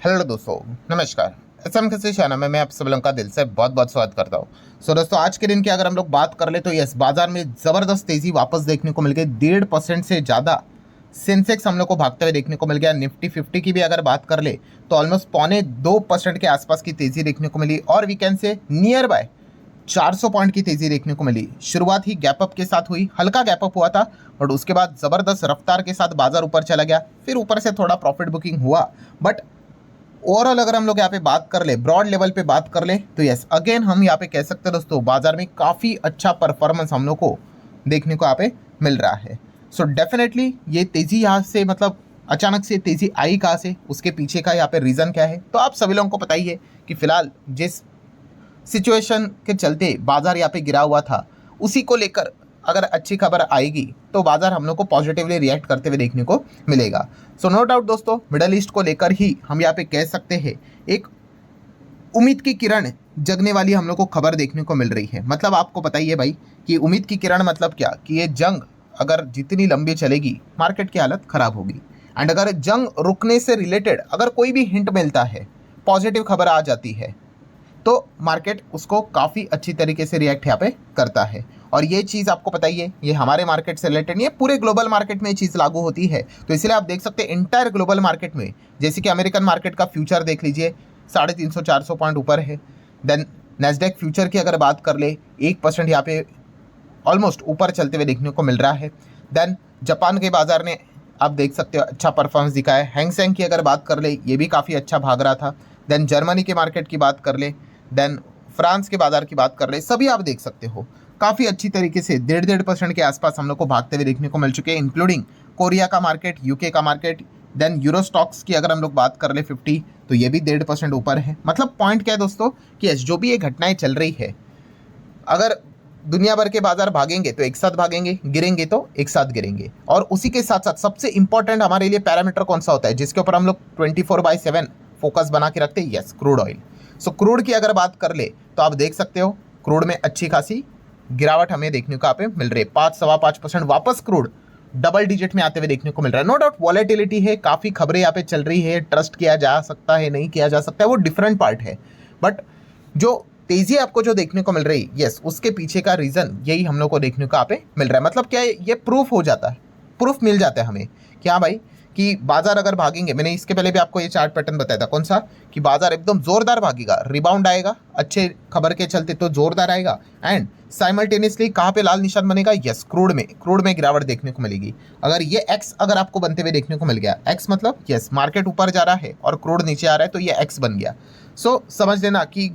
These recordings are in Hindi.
हेलो दोस्तों, नमस्कार। एसएम किसी चैनल में मैं आप सब लोगों का दिल से बहुत बहुत स्वागत करता हूँ। सो दोस्तों, आज के दिन की अगर हम लोग बात कर ले तो यस, बाजार में ज़बरदस्त तेज़ी वापस देखने को मिल गई। 1.5% से ज़्यादा सेंसेक्स हम लोग को भागते हुए देखने को मिल गया। निफ्टी 50 की भी अगर बात कर ले तो ऑलमोस्ट 0.25% के आसपास की तेज़ी देखने को मिली और वीकेंड से नियर बाय 400 पॉइंट की तेज़ी देखने को मिली। शुरुआत ही गैप अप के साथ हुई, हल्का गैप अप हुआ था और उसके बाद ज़बरदस्त रफ्तार के साथ बाजार ऊपर चला गया। फिर ऊपर से थोड़ा प्रॉफिट बुकिंग हुआ, बट ओवरऑल अगर हम लोग यहाँ पे बात कर ले, ब्रॉड लेवल पे बात कर ले तो यस, अगेन हम यहाँ पे कह सकते हैं दोस्तों, बाजार में काफ़ी अच्छा परफॉर्मेंस हम लोग को देखने को यहाँ पे मिल रहा है। सो डेफिनेटली ये तेज़ी यहाँ से मतलब अचानक से तेज़ी आई कहाँ से, उसके पीछे का यहाँ पे रीज़न क्या है, तो आप सभी लोगों को पता ही है कि फिलहाल जिस सिचुएशन के चलते बाजार यहाँ पे गिरा हुआ था, उसी को लेकर अगर अच्छी खबर आएगी तो बाजार हम लोग को पॉजिटिवली रिएक्ट करते हुए देखने को मिलेगा। सो नो डाउट दोस्तों, मिडल ईस्ट को लेकर ही हम यहाँ पे कह सकते हैं एक उम्मीद की किरण जगने वाली हम लोग को खबर देखने को मिल रही है। मतलब आपको पता ही है भाई कि उम्मीद की किरण मतलब क्या, कि ये जंग अगर जितनी लंबी चलेगी मार्केट की हालत खराब होगी। एंड अगर जंग रुकने से रिलेटेड अगर कोई भी हिंट मिलता है, पॉजिटिव खबर आ जाती है, तो मार्केट उसको काफ़ी अच्छी तरीके से रिएक्ट यहाँ पे करता है। और ये चीज़ आपको पता ही है, ये हमारे मार्केट से रिलेटेड नहीं है, पूरे ग्लोबल मार्केट में ये चीज़ लागू होती है। तो इसलिए आप देख सकते हैं इंटायर ग्लोबल मार्केट में, जैसे कि अमेरिकन मार्केट का फ्यूचर देख लीजिए, 350-400 पॉइंट ऊपर है। देन नेस्डेक फ्यूचर की अगर बात कर ले, 1% यहाँ पे ऑलमोस्ट ऊपर चलते हुए देखने को मिल रहा है। देन जापान के बाजार ने आप देख सकते हो अच्छा परफॉर्मेंस दिखा है। हैंग सेंग की अगर बात कर ले, ये भी काफ़ी अच्छा भाग रहा था। देन जर्मनी के मार्केट की बात कर ले, देन फ्रांस के बाजार की बात कर ले, सभी आप देख सकते हो काफ़ी अच्छी तरीके से 1.5% के आसपास हम लोग को भागते हुए देखने को मिल चुके हैं, इंक्लूडिंग कोरिया का मार्केट, यूके का मार्केट। देन यूरो स्टॉक्स की अगर हम लोग बात कर ले 50, तो ये भी 1.5% ऊपर है। मतलब पॉइंट क्या है दोस्तों कि यस, जो भी ये घटनाएं चल रही है, अगर दुनिया भर के बाजार भागेंगे तो एक साथ भागेंगे, गिरेंगे तो एक साथ गिरेंगे। और उसी के साथ साथ सबसे इंपॉर्टेंट हमारे लिए पैरामीटर कौन सा होता है, जिसके ऊपर हम लोग 24/7 फोकस बना के रखते हैं, यस, क्रूड ऑयल। सो क्रूड की अगर बात कर ले तो आप देख सकते हो क्रूड में अच्छी खासी गिरावट हमें देखने को यहाँ पे मिल रही है। 5-5.25% वापस क्रूड डबल डिजिट में आते हुए देखने को मिल रहा है। नो डाउट वॉलेटिलिटी है, काफ़ी खबरें यहाँ पे चल रही है, ट्रस्ट किया जा सकता है, नहीं किया जा सकता है, वो डिफरेंट पार्ट है। बट जो तेजी आपको जो देखने को मिल रही है, यस, उसके पीछे का रीज़न यही हम लोग को देखने को यहाँ पे मिल रहा है। मतलब क्या है, ये प्रूफ हो जाता है, प्रूफ मिल जाता है हमें कि हाँ भाई, कि बाजार अगर भागेंगे, मैंने इसके पहले भी आपको ये चार्ट पैटर्न बताया था, कौन सा, कि बाजार एकदम जोरदार भागेगा, रिबाउंड आएगा, अच्छे खबर के चलते तो जोरदार आएगा। एंड साइमल्टेनियसली कहाँ पे लाल निशान बनेगा, यस, क्रूड में गिरावट देखने को मिलेगी। अगर ये एक्स अगर आपको बनते हुए देखने को मिल गया, एक्स मतलब यस, मार्केट ऊपर जा रहा है और क्रूड नीचे आ रहा है, तो ये एक्स बन गया। सो समझ लेना कि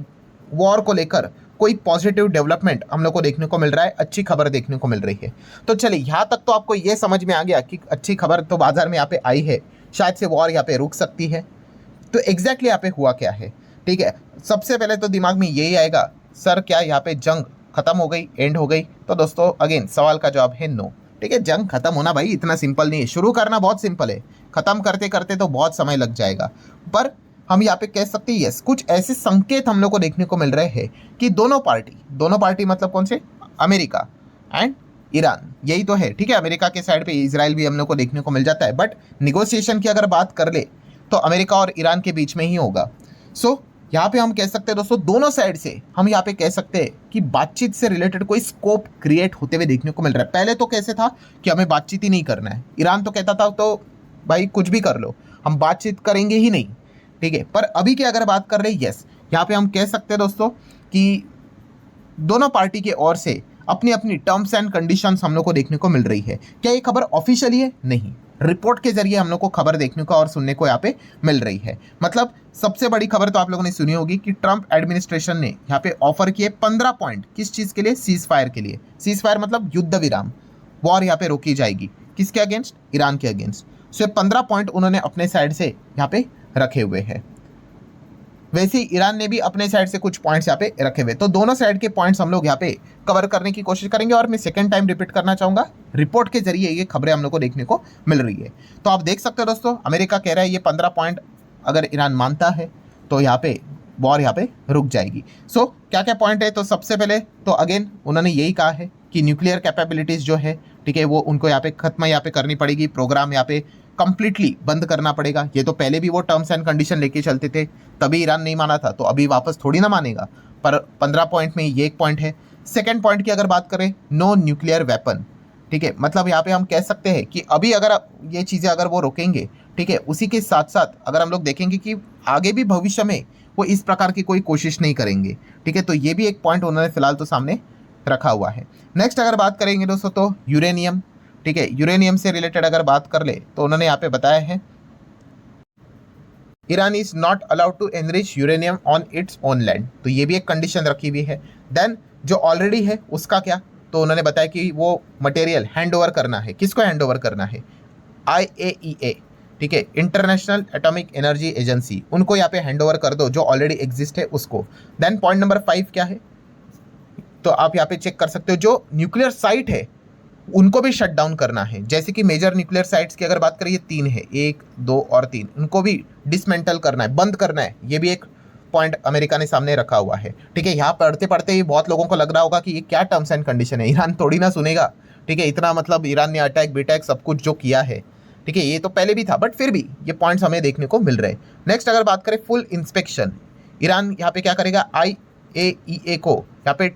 वॉर को लेकर कोई पॉजिटिव डेवलपमेंट हम लोग को देखने को मिल रहा है, अच्छी खबर देखने को मिल रही है। तो चलिए, यहाँ तक तो आपको ये समझ में आ गया कि अच्छी खबर तो बाजार में यहाँ पे आई है, शायद से वॉर यहाँ पे रुक सकती है। तो एग्जैक्टली यहाँ पे हुआ क्या है, ठीक है, सबसे पहले तो दिमाग में यही आएगा, सर क्या यहाँ पे जंग खत्म हो गई, एंड हो गई? तो दोस्तों अगेन सवाल का जवाब है नो। ठीक है, जंग खत्म होना भाई इतना सिंपल नहीं है, शुरू करना बहुत सिंपल है, खत्म करते करते तो बहुत समय लग जाएगा। पर हम यहाँ पे कह सकते हैं यस, कुछ ऐसे संकेत हम लोग को देखने को मिल रहे हैं कि दोनों पार्टी मतलब कौन से, अमेरिका एंड ईरान, यही तो है। ठीक है, अमेरिका के साइड पे इजराइल भी हम लोग को देखने को मिल जाता है, बट निगोशिएशन की अगर बात कर ले तो अमेरिका और ईरान के बीच में ही होगा। सो यहाँ पे हम कह सकते हैं दोस्तों, दोनों साइड से हम यहाँ पे कह सकते हैं कि बातचीत से रिलेटेड कोई स्कोप क्रिएट होते हुए देखने को मिल रहा है। पहले तो कैसे था कि हमें बातचीत ही नहीं करना है, ईरान तो कहता था तो भाई कुछ भी कर लो, हम बातचीत करेंगे ही नहीं। ठीक है, पर अभी की अगर बात कर रहे हैं, यस, यहाँ पे हम कह सकते हैं दोस्तों कि दोनों पार्टी के ओर से अपनी अपनी टर्म्स एंड कंडीशंस हम लोग को देखने को मिल रही है। क्या ये खबर ऑफिशियली है? नहीं, रिपोर्ट के जरिए हम लोग को खबर देखने को और सुनने को यहाँ पे मिल रही है। मतलब सबसे बड़ी खबर तो आप लोगों ने सुनी होगी कि ट्रंप एडमिनिस्ट्रेशन ने यहाँ पे ऑफर किए 15 पॉइंट, किस चीज़ के लिए, सीज फायर के लिए। सीज फायर मतलब युद्ध विराम, वॉर यहाँ पे रोकी जाएगी, किसके अगेंस्ट, ईरान के अगेंस्ट। सो ये 15 पॉइंट उन्होंने अपने साइड से यहाँ पे रखे हुए हैं। वैसे ही ईरान ने भी अपने साइड से कुछ पॉइंट्स यहाँ पे रखे हुए, तो दोनों साइड के पॉइंट्स हम लोग यहाँ पे कवर करने की कोशिश करेंगे। और मैं सेकंड टाइम रिपीट करना चाहूँगा, रिपोर्ट के जरिए ये खबरें हम लोग को देखने को मिल रही है। तो आप देख सकते हो दोस्तों, अमेरिका कह रहा है ये 15 पॉइंट अगर ईरान मानता है तो यहाँ पे वॉर यहाँ पे रुक जाएगी। सो क्या क्या पॉइंट है, तो सबसे पहले तो अगेन उन्होंने यही कहा है कि न्यूक्लियर कैपेबिलिटीज़ जो है, ठीक है, वो उनको यहाँ पे खत्म यहाँ पे करनी पड़ेगी, प्रोग्राम यहाँ पे कंप्लीटली बंद करना पड़ेगा। ये तो पहले भी वो टर्म्स एंड कंडीशन लेके चलते थे, तभी ईरान नहीं माना था, तो अभी वापस थोड़ी ना मानेगा। पर 15 पॉइंट में ये एक पॉइंट है। सेकेंड पॉइंट की अगर बात करें, नो न्यूक्लियर वेपन, ठीक है, मतलब यहाँ पे हम कह सकते हैं कि अभी अगर ये चीज़ें अगर वो रोकेंगे, ठीक है, उसी के साथ साथ अगर हम लोग देखेंगे कि आगे भी भविष्य में वो इस प्रकार की कोई कोशिश नहीं करेंगे, ठीक है, तो ये भी एक पॉइंट उन्होंने फिलहाल तो सामने रखा हुआ है। नेक्स्ट अगर बात करेंगे दोस्तों तो यूरेनियम, ठीक है, यूरेनियम से रिलेटेड अगर बात कर ले तो उन्होंने यहाँ पे बताया है Iran is not allowed to enrich uranium on its own land, तो ये भी एक कंडीशन रखी हुई है। देन जो ऑलरेडी है उसका क्या, तो उन्होंने बताया कि वो मटेरियल हैंड ओवर करना है, किसको हैंड ओवर करना है, IAEA, ठीक है, इंटरनेशनल एटॉमिक एनर्जी एजेंसी, उनको यहाँ पे हैंड ओवर कर दो जो ऑलरेडी एग्जिस्ट है उसको। देन पॉइंट नंबर 5 क्या है, तो आप यहाँ पे चेक कर सकते हो, जो न्यूक्लियर साइट है उनको भी शट डाउन करना है। जैसे कि मेजर न्यूक्लियर साइट्स की अगर बात करें, ये 3 है, 1, 2 और 3, उनको भी डिसमेंटल करना है, बंद करना है। ये भी एक पॉइंट अमेरिका ने सामने रखा हुआ है, ठीक है। यहाँ पढ़ते पढ़ते ही बहुत लोगों को लग रहा होगा कि ये क्या टर्म्स एंड कंडीशन है, ईरान थोड़ी ना सुनेगा, ठीक है, इतना मतलब ईरान ने अटैक बीटैक सब कुछ जो किया है, ठीक है, ये तो पहले भी था, बट फिर भी ये पॉइंट्स हमें देखने को मिल रहे हैं। नेक्स्ट अगर बात करें फुल इंस्पेक्शन, ईरान यहाँ पे क्या करेगा, IAEA को यहाँ पे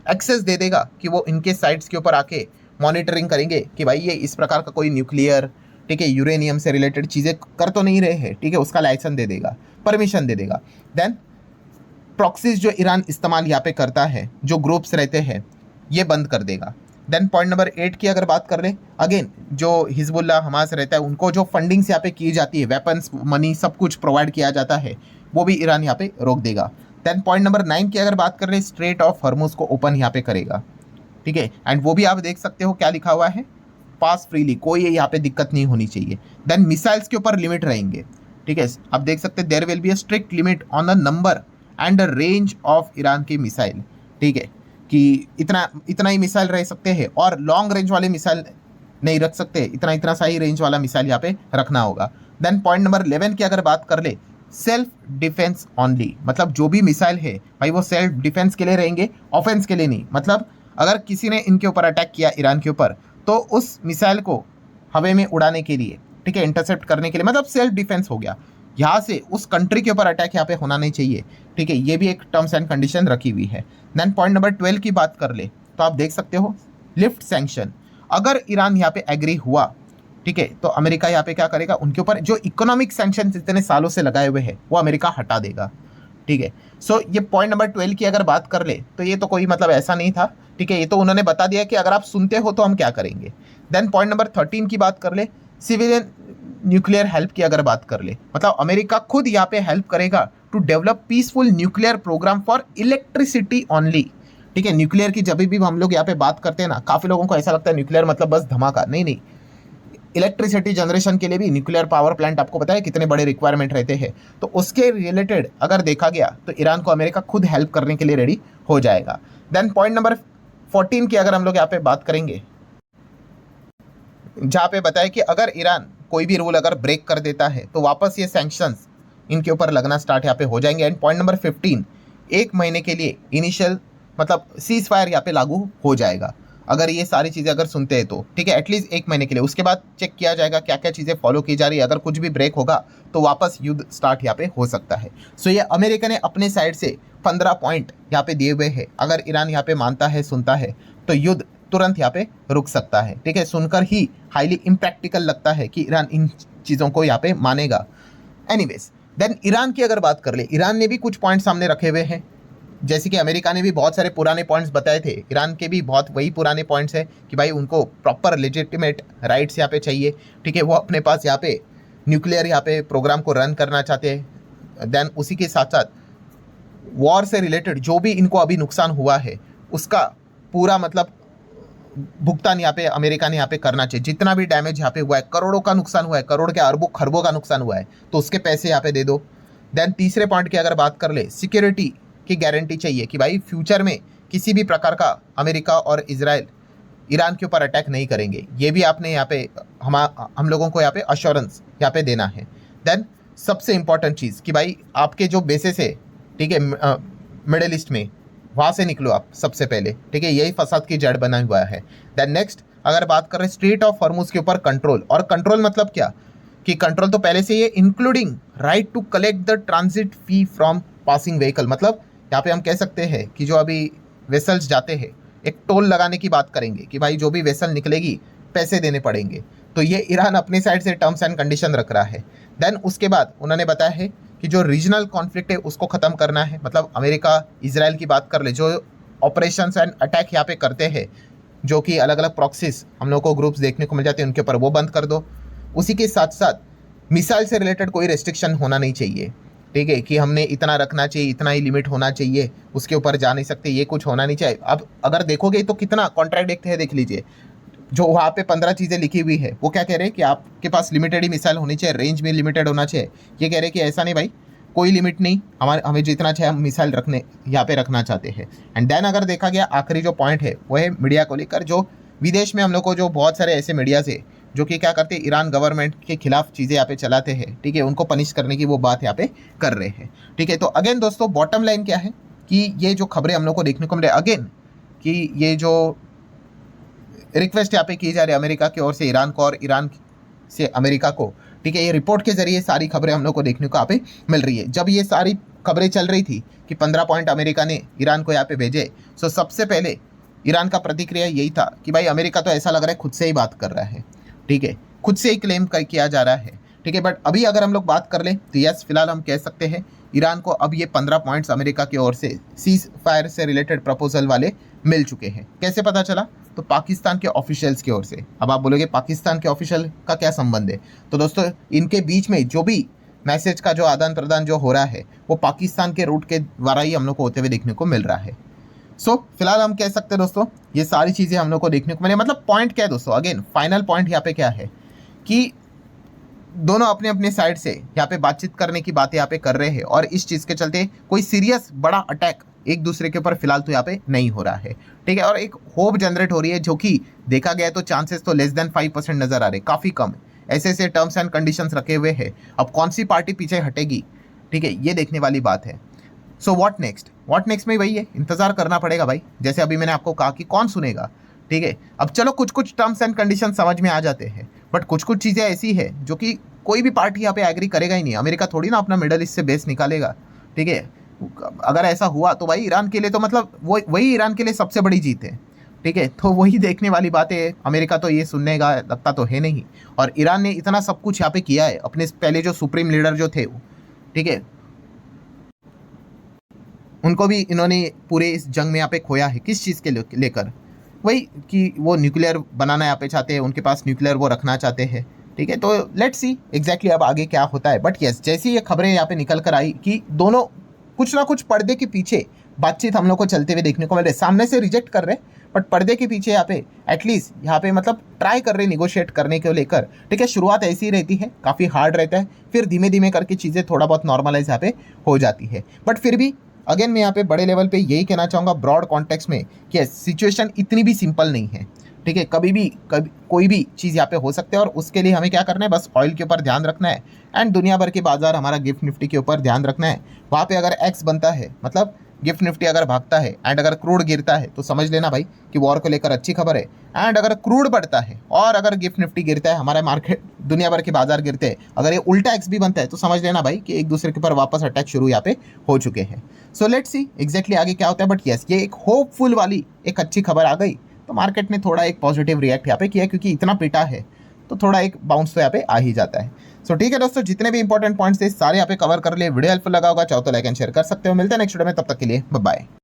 एक्सेस दे देगा कि वो इनके साइट्स के ऊपर आके मॉनिटरिंग करेंगे कि भाई ये इस प्रकार का कोई न्यूक्लियर, ठीक है, यूरेनियम से रिलेटेड चीज़ें कर तो नहीं रहे हैं, ठीक है, उसका लाइसेंस दे देगा, परमिशन दे देगा। देन प्रॉक्सीज जो ईरान इस्तेमाल यहाँ पे करता है, जो ग्रुप्स रहते हैं, ये बंद कर देगा। देन पॉइंट नंबर 8 की अगर बात कर ले, अगेन जो हिजबुल्लाह हमास रहता है उनको जो फंडिंग्स यहाँ पे की जाती है, वेपन्स मनी सब कुछ प्रोवाइड किया जाता है, वो भी ईरान यहाँ पे रोक देगा। देन पॉइंट नंबर 9 की अगर बात कर ले, स्ट्रेट ऑफ हॉर्मुज को ओपन यहाँ पे करेगा, ठीक है, एंड वो भी आप देख सकते हो क्या लिखा हुआ है, पास फ्रीली, कोई यहाँ पे दिक्कत नहीं होनी चाहिए। देन मिसाइल्स के ऊपर लिमिट रहेंगे, ठीक है, आप देख सकते हैं there will be a strict limit on the number and the range of Iran की मिसाइल, ठीक है, कि इतना ही मिसाइल रह सकते हैं और लॉन्ग रेंज वाले मिसाइल नहीं रख सकते, इतना सा ही रेंज वाला मिसाइल यहाँ पे रखना होगा। देन पॉइंट नंबर 11 की अगर बात कर ले, सेल्फ डिफेंस ऑनली, मतलब जो भी मिसाइल है भाई वो सेल्फ डिफेंस के लिए रहेंगे, ऑफेंस के लिए नहीं। मतलब अगर किसी ने इनके ऊपर अटैक किया ईरान के ऊपर, तो उस मिसाइल को हवा में उड़ाने के लिए, ठीक है, इंटरसेप्ट करने के लिए, मतलब सेल्फ डिफेंस हो गया, यहाँ से उस कंट्री के ऊपर अटैक यहाँ पे होना नहीं चाहिए, ठीक है, ये भी एक टर्म्स एंड कंडीशन रखी हुई है। देन पॉइंट नंबर 12 की बात कर ले तो आप देख सकते हो लिफ्ट सैंक्शन, अगर ईरान यहाँ पे एग्री हुआ, ठीक है, तो अमेरिका यहाँ पे क्या करेगा, उनके ऊपर जो इकोनॉमिक सैंक्शन इतने सालों से लगाए हुए हैं वो अमेरिका हटा देगा, ठीक है। सो ये पॉइंट नंबर 12 की अगर बात कर ले तो ये तो कोई मतलब ऐसा नहीं था, ठीक है, ये तो उन्होंने बता दिया कि अगर आप सुनते हो तो हम क्या करेंगे। देन पॉइंट नंबर 13 की बात कर ले, सिविलियन न्यूक्लियर हेल्प की अगर बात कर ले, मतलब अमेरिका खुद यहाँ पे हेल्प करेगा to develop peaceful nuclear program for electricity only, ठीक है। न्यूक्लियर की जब भी हम लोग यहाँ पे बात करते हैं ना, काफ़ी लोगों को ऐसा लगता है न्यूक्लियर मतलब बस धमाका, नहीं, इलेक्ट्रिसिटी जनरेशन के लिए भी न्यूक्लियर पावर प्लांट आपको पता है कितने बड़े रिक्वायरमेंट रहते हैं, तो उसके रिलेटेड अगर देखा गया तो ईरान को अमेरिका खुद हेल्प करने के लिए रेडी हो जाएगा। देन पॉइंट नंबर 14 की अगर हम लोग यहाँ पे बात करेंगे, जहाँ पे बताया कि अगर ईरान कोई भी रूल अगर ब्रेक कर देता है तो वापस ये सैंक्शंस इनके ऊपर लगना स्टार्ट यहाँ पे हो जाएंगे। एंड पॉइंट नंबर 15, 1 महीने के लिए इनिशियल मतलब सीज फायर यहाँ पे लागू हो जाएगा अगर ये सारी चीज़ें अगर सुनते हैं तो, ठीक है, एटलीस्ट 1 महीने के लिए। उसके बाद चेक किया जाएगा क्या क्या चीज़ें फॉलो की जा रही है, अगर कुछ भी ब्रेक होगा तो वापस युद्ध स्टार्ट यहाँ पे हो सकता है। सो ये अमेरिका ने अपने साइड से 15 पॉइंट यहाँ पे दिए हुए हैं, अगर ईरान यहाँ पे मानता है, सुनता है, तो युद्ध तुरंत यहाँ पे रुक सकता है, ठीक है। सुनकर ही हाईली इम्प्रैक्टिकल लगता है कि ईरान इन चीज़ों को यहाँ पे मानेगा। एनीवेज, देन ईरान की अगर बात कर ले, ईरान ने भी कुछ पॉइंट सामने रखे हुए हैं, जैसे कि अमेरिका ने भी बहुत सारे पुराने पॉइंट्स बताए थे, ईरान के भी बहुत वही पुराने पॉइंट्स हैं कि भाई उनको प्रॉपर लेजिटिमेट राइट्स यहाँ पे चाहिए, ठीक है, वो अपने पास यहाँ पे न्यूक्लियर यहाँ पे प्रोग्राम को रन करना चाहते हैं। देन उसी के साथ साथ वॉर से रिलेटेड जो भी इनको अभी नुकसान हुआ है उसका पूरा मतलब भुगतान यहाँ पे अमेरिका ने यहाँ पे करना चाहिए। जितना भी डैमेज यहाँ पे हुआ है, करोड़ों का नुकसान हुआ है, करोड़ के अरबों खरबों का नुकसान हुआ है, तो उसके पैसे यहाँ पे दे दो। देन तीसरे पॉइंट की अगर बात कर ले, सिक्योरिटी की गारंटी चाहिए कि भाई फ्यूचर में किसी भी प्रकार का अमेरिका और इजराइल ईरान के ऊपर अटैक नहीं करेंगे, ये भी आपने यहाँ पे हम लोगों को यहाँ पे अश्योरेंस यहाँ पे देना है। देन सबसे इंपॉर्टेंट चीज़ कि भाई आपके जो बेसिस है, ठीक है, मिडिल ईस्ट में, वहाँ से निकलो आप सबसे पहले, ठीक है, यही फसाद की जड़ बना हुआ है। देन नेक्स्ट अगर बात करें स्ट्रेट ऑफ हॉर्मुज के ऊपर कंट्रोल, और कंट्रोल मतलब क्या, कि कंट्रोल तो पहले से ही है, including right to collect the transit fee from passing vehicle. मतलब यहाँ पे हम कह सकते हैं कि जो अभी वेसल्स जाते हैं एक टोल लगाने की बात करेंगे कि भाई जो भी वेसल निकलेगी पैसे देने पड़ेंगे। तो ये ईरान अपने साइड से टर्म्स एंड कंडीशन रख रहा है। देन उसके बाद उन्होंने बताया है कि जो रीजनल कॉन्फ्लिक्ट है उसको ख़त्म करना है। मतलब अमेरिका इजराइल की बात कर ले, जो ऑपरेशंस एंड अटैक यहाँ पे करते हैं, जो कि अलग अलग प्रॉक्सीज हम लोग को ग्रुप्स देखने को मिल जाते हैं, उनके ऊपर वो बंद कर दो। उसी के साथ साथ मिसाइल से रिलेटेड कोई रेस्ट्रिक्शन होना नहीं चाहिए, ठीक है, कि हमने इतना रखना चाहिए, इतना ही लिमिट होना चाहिए, उसके ऊपर जा नहीं सकते, ये कुछ होना नहीं चाहिए। अब अगर देखोगे तो कितना कॉन्ट्राडिक्ट है, देख लीजिए। जो वहाँ पे 15 चीज़ें लिखी हुई है वो क्या कह रहे हैं कि आपके पास लिमिटेड ही मिसाइल होनी चाहिए, रेंज में लिमिटेड होना चाहिए। ये कह रहे हैं कि ऐसा नहीं भाई, कोई लिमिट नहीं, हमें जितना चाहिए हम मिसाइल रखने यहाँ पे रखना चाहते हैं। एंड देन अगर देखा गया आखिरी जो पॉइंट है वो है मीडिया को लेकर। जो विदेश में हम लोग को जो बहुत सारे ऐसे मीडिया से जो कि क्या करते हैं, ईरान गवर्नमेंट के खिलाफ चीज़ें यहाँ पे चलाते हैं, ठीक है, उनको पनिश करने की वो बात यहाँ पे कर रहे हैं, ठीक है। तो अगेन दोस्तों बॉटम लाइन क्या है कि ये जो खबरें हम लोग को देखने को मिले अगेन, कि ये जो रिक्वेस्ट यहाँ पे की जा रही है अमेरिका की ओर से ईरान को और ईरान से अमेरिका को, ठीक है, ये रिपोर्ट के जरिए सारी खबरें हम लोग को देखने को यहाँ पे मिल रही है। जब ये सारी खबरें चल रही थी कि 15 पॉइंट अमेरिका ने ईरान को यहाँ पे भेजे, सो सबसे पहले ईरान का प्रतिक्रिया यही था कि भाई अमेरिका तो ऐसा लग रहा है खुद से ही बात कर रहा है, ठीक है, खुद से ही क्लेम किया जा रहा है, ठीक है। बट अभी अगर हम लोग बात कर लें तो यस, फिलहाल हम कह सकते हैं ईरान को अब ये 15 पॉइंट्स अमेरिका की ओर से सीज फायर से रिलेटेड प्रपोजल वाले मिल चुके हैं। कैसे पता चला? तो पाकिस्तान के ऑफिशियल्स की ओर से। अब आप बोलोगे पाकिस्तान के ऑफिशियल का क्या संबंध है? तो दोस्तों इनके बीच में जो भी मैसेज का जो आदान प्रदान जो हो रहा है वो पाकिस्तान के रूट के द्वारा ही हम लोग को होते हुए देखने को मिल रहा है। सो फिलहाल हम कह सकते हैं दोस्तों ये सारी चीज़ें हम लोग को देखने को मिले। मतलब पॉइंट क्या है दोस्तों, अगेन फाइनल पॉइंट यहाँ पे क्या है कि दोनों अपने अपने साइड से यहाँ पे बातचीत करने की बातें यहाँ पे कर रहे हैं और इस चीज़ के चलते कोई सीरियस बड़ा अटैक एक दूसरे के ऊपर फिलहाल तो यहाँ पे नहीं हो रहा है, ठीक है। और एक होप जनरेट हो रही है, जो कि देखा गया तो चांसेस तो लेस देन 5% नजर आ रहे, काफ़ी कम ऐसे ऐसे टर्म्स एंड कंडीशंस रखे हुए हैं। अब कौन सी पार्टी पीछे हटेगी, ठीक है, ये देखने वाली बात है। सो व्हाट नेक्स्ट में वही है, इंतजार करना पड़ेगा भाई। जैसे अभी मैंने आपको कहा कि कौन सुनेगा, ठीक है। अब चलो कुछ टर्म्स एंड कंडीशन समझ में आ जाते हैं, बट कुछ चीज़ें ऐसी है जो कि कोई भी पार्टी यहाँ पे एग्री करेगा ही नहीं। अमेरिका थोड़ी ना अपना मिडल ईस्ट से बेस निकालेगा, ठीक है। अगर ऐसा हुआ तो भाई ईरान के लिए तो मतलब वही ईरान के लिए सबसे बड़ी जीत है, ठीक है। तो वही देखने वाली बात है। अमेरिका तो ये सुनने का लगता तो है नहीं। और ईरान ने इतना सब कुछ यहाँ पे किया है, अपने पहले जो सुप्रीम लीडर जो थे, ठीक है, उनको भी इन्होंने पूरे इस जंग में यहाँ पे खोया है। किस चीज़ के लेकर? वही कि वो न्यूक्लियर बनाना यहाँ पे चाहते हैं, उनके पास न्यूक्लियर वो रखना चाहते हैं, ठीक है। तो लेट्स सी एग्जैक्टली अब आगे क्या होता है। बट यस, जैसी ये खबरें यहाँ पे निकल कर आई कि दोनों कुछ ना कुछ पर्दे के पीछे बातचीत हम लोग को चलते हुए देखने को मिल रहे। सामने से रिजेक्ट कर रहे, बट पर्दे के पीछे यहाँ पे एटलीस्ट यहाँ पे मतलब ट्राई कर रहे निगोशिएट करने को लेकर, ठीक है। शुरुआत ऐसी ही रहती है, काफ़ी हार्ड रहता है, फिर धीमे धीमे करके चीज़ें थोड़ा बहुत नॉर्मलाइज यहाँ पे हो जाती है। बट फिर भी अगेन मैं यहाँ पे बड़े लेवल पे यही कहना चाहूँगा ब्रॉड कॉन्टेक्स्ट में कि सिचुएशन इतनी भी सिंपल नहीं है, ठीक है। कभी कोई भी चीज़ यहाँ पे हो सकता है और उसके लिए हमें क्या करना है, बस ऑयल के ऊपर ध्यान रखना है एंड दुनिया भर के बाजार हमारा गिफ्ट निफ्टी के ऊपर ध्यान रखना है। वहाँ पे अगर एक्स बनता है, मतलब गिफ्ट निफ्टी अगर भागता है एंड अगर क्रूड गिरता है तो समझ लेना भाई कि वॉर को लेकर अच्छी खबर है। एंड अगर क्रूड बढ़ता है और अगर गिफ्ट निफ्टी गिरता है, हमारे मार्केट दुनिया भर के बाजार गिरते हैं, अगर ये उल्टा एक्स भी बनता है तो समझ लेना भाई कि एक दूसरे के ऊपर वापस अटैक शुरू यहाँ पे हो चुके हैं। सो लेट्स सी एग्जैक्टली आगे क्या होता है। बट यस, ये एक होपफुल वाली एक अच्छी खबर आ गई तो मार्केट ने थोड़ा एक पॉजिटिव रिएक्ट यहाँ पे किया, क्योंकि इतना पिटा है तो थोड़ा एक बाउंस तो यहाँ पे आ ही जाता है। सो ठीक है दोस्तों, जितने भी इंपॉर्टेंट पॉइंट्स थे सारे यहाँ पे कवर कर लिए। वीडियो हेल्पफुल लगा होगा, चाहो तो लाइक एंड शेयर कर सकते हो। मिलते हैं नेक्स्ट वीडियो में, तब तक के लिए बाय बाय।